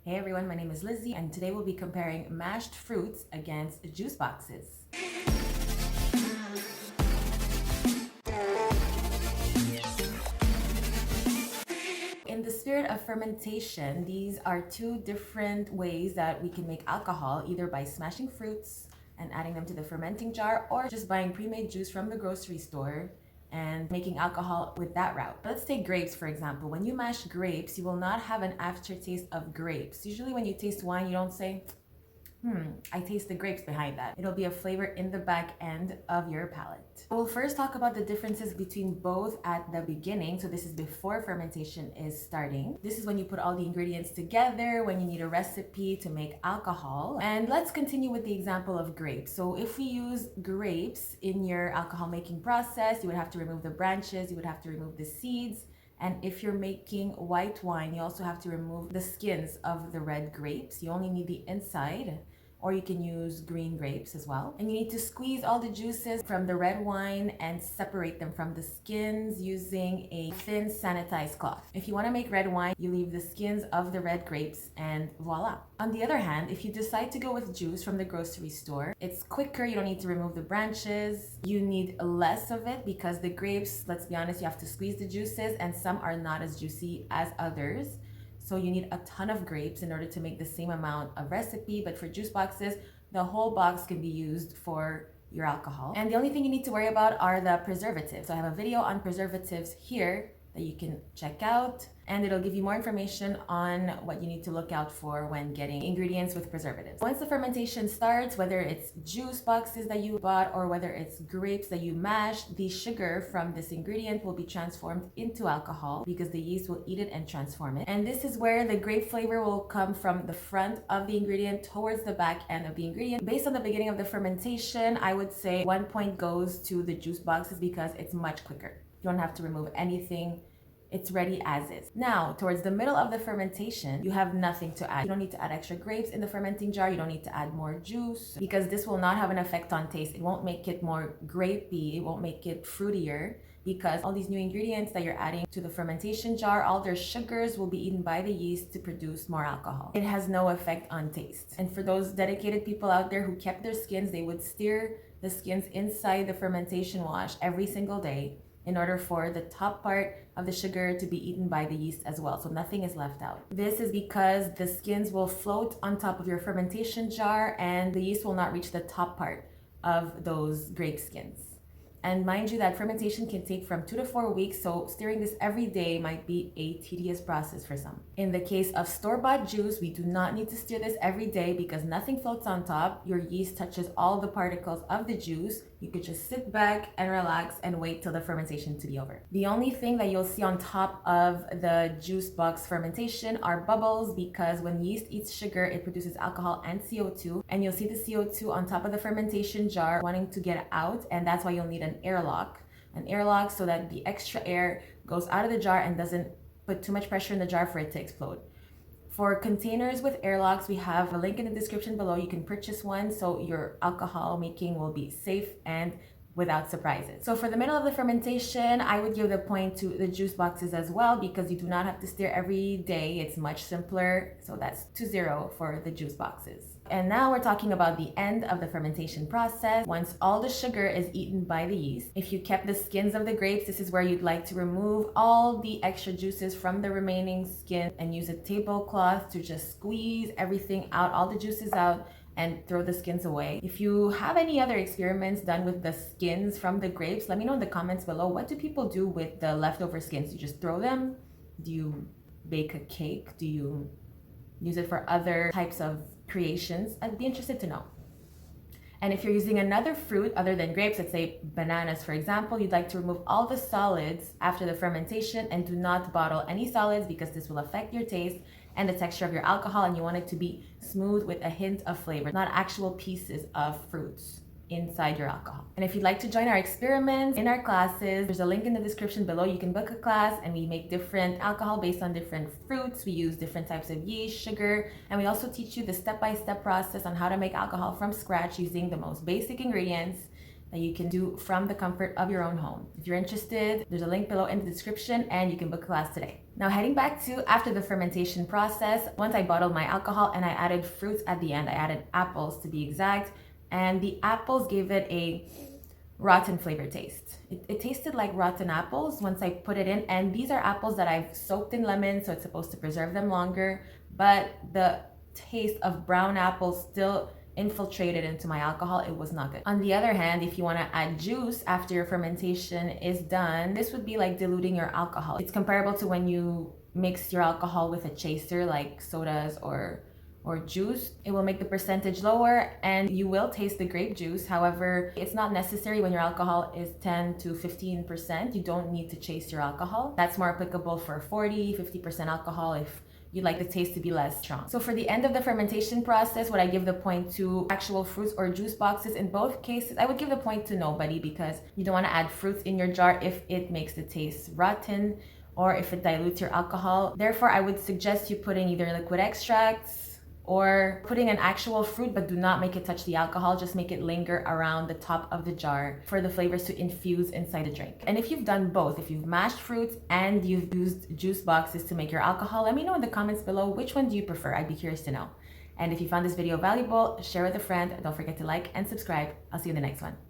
Hey everyone, my name is Lizzie, and today we'll be comparing mashed fruits against juice boxes. In the spirit of fermentation, these are two different ways that we can make alcohol, either by smashing fruits and adding them to the fermenting jar, or just buying pre-made juice from the grocery store and making alcohol with that route. Let's take grapes, for example. When you mash grapes, you will not have an aftertaste of grapes. Usually when you taste wine, you don't say, I taste the grapes behind that. It'll be a flavor in the back end of your palate. We'll first talk about the differences between both at the beginning. So this is before fermentation is starting. This is when you put all the ingredients together, when you need a recipe to make alcohol. And let's continue with the example of grapes. So if we use grapes in your alcohol making process, you would have to remove the branches, you would have to remove the seeds. And if you're making white wine, you also have to remove the skins of the red grapes. You only need the inside, or you can use green grapes as well. And you need to squeeze all the juices from the red wine and separate them from the skins using a thin sanitized cloth. If you want to make red wine, you leave the skins of the red grapes and voila. On the other hand, if you decide to go with juice from the grocery store, it's quicker. You don't need to remove the branches. You need less of it because the grapes, let's be honest, you have to squeeze the juices and some are not as juicy as others. So you need a ton of grapes in order to make the same amount of recipe, but for juice boxes, the whole box can be used for your alcohol. And the only thing you need to worry about are the preservatives. So I have a video on preservatives here that you can check out, and it'll give you more information on what you need to look out for when getting ingredients with preservatives. Once the fermentation starts, whether it's juice boxes that you bought or whether it's grapes that you mashed, the sugar from this ingredient will be transformed into alcohol because the yeast will eat it and transform it. And this is where the grape flavor will come from the front of the ingredient towards the back end of the ingredient. Based on the beginning of the fermentation, I would say 1 point goes to the juice boxes because it's much quicker. You don't have to remove anything. It's ready as is. Now, towards the middle of the fermentation, you have nothing to add. You don't need to add extra grapes in the fermenting jar. You don't need to add more juice because this will not have an effect on taste. It won't make it more grapey. It won't make it fruitier because all these new ingredients that you're adding to the fermentation jar, all their sugars will be eaten by the yeast to produce more alcohol. It has no effect on taste. And for those dedicated people out there who kept their skins, they would stir the skins inside the fermentation wash every single day in order for the top part of the sugar to be eaten by the yeast as well. So nothing is left out. This is because the skins will float on top of your fermentation jar and the yeast will not reach the top part of those grape skins. And mind you that fermentation can take from 2 to 4 weeks, so stirring this every day might be a tedious process for some. In the case of store-bought juice, we do not need to stir this every day because nothing floats on top. Your yeast touches all the particles of the juice. You could just sit back and relax and wait till the fermentation to be over. The only thing that you'll see on top of the juice box fermentation are bubbles because when yeast eats sugar, it produces alcohol and CO2. And you'll see the CO2 on top of the fermentation jar wanting to get out, and that's why you'll need an airlock so that the extra air goes out of the jar and doesn't put too much pressure in the jar for it to explode. For containers with airlocks, we have a link in the description below. You can purchase one so your alcohol making will be safe and without surprises. So for the middle of the fermentation, I would give the point to the juice boxes as well because you do not have to stir every day. It's much simpler. So that's 2-0 for the juice boxes. And now we're talking about the end of the fermentation process. Once all the sugar is eaten by the yeast, if you kept the skins of the grapes, this is where you'd like to remove all the extra juices from the remaining skin and use a tablecloth to just squeeze everything out, all the juices out, and throw the skins away. If you have any other experiments done with the skins from the grapes, let me know in the comments below. What do people do with the leftover skins? Do you just throw them? Do you bake a cake? Do you use it for other types of creations? I'd be interested to know. And if you're using another fruit other than grapes, let's say bananas, for example, you'd like to remove all the solids after the fermentation and do not bottle any solids because this will affect your taste and the texture of your alcohol, and you want it to be smooth with a hint of flavor, not actual pieces of fruits inside your alcohol. And if you'd like to join our experiments in our classes, there's a link in the description below. You can book a class and we make different alcohol based on different fruits. We use different types of yeast, sugar, and we also teach you the step-by-step process on how to make alcohol from scratch using the most basic ingredients that you can do from the comfort of your own home. If you're interested, there's a link below in the description and you can book a class today. Now heading back to after the fermentation process, once I bottled my alcohol and I added fruits at the end, I added apples to be exact, and the apples gave it a rotten flavor taste. It tasted like rotten apples once I put it in, and these are apples that I've soaked in lemon, so it's supposed to preserve them longer, but the taste of brown apples still infiltrated into my alcohol. It was not good. On the other hand, if you want to add juice after your fermentation is done, this would be like diluting your alcohol. It's comparable to when you mix your alcohol with a chaser like sodas or juice. It will make the percentage lower and you will taste the grape juice. However, it's not necessary when your alcohol is 10 to 15%. You don't need to chase your alcohol. That's more applicable for 40-50% alcohol if you'd like the taste to be less strong. So for the end of the fermentation process, would I give the point to actual fruits or juice boxes? In both cases, I would give the point to nobody, because you don't want to add fruits in your jar if it makes the taste rotten or if it dilutes your alcohol. Therefore, I would suggest you putting either liquid extracts or putting an actual fruit, but do not make it touch the alcohol. Just make it linger around the top of the jar for the flavors to infuse inside the drink. And if you've done both, if you've mashed fruits and you've used juice boxes to make your alcohol, let me know in the comments below, which one do you prefer? I'd be curious to know. And if you found this video valuable, share with a friend. Don't forget to like and subscribe. I'll see you in the next one.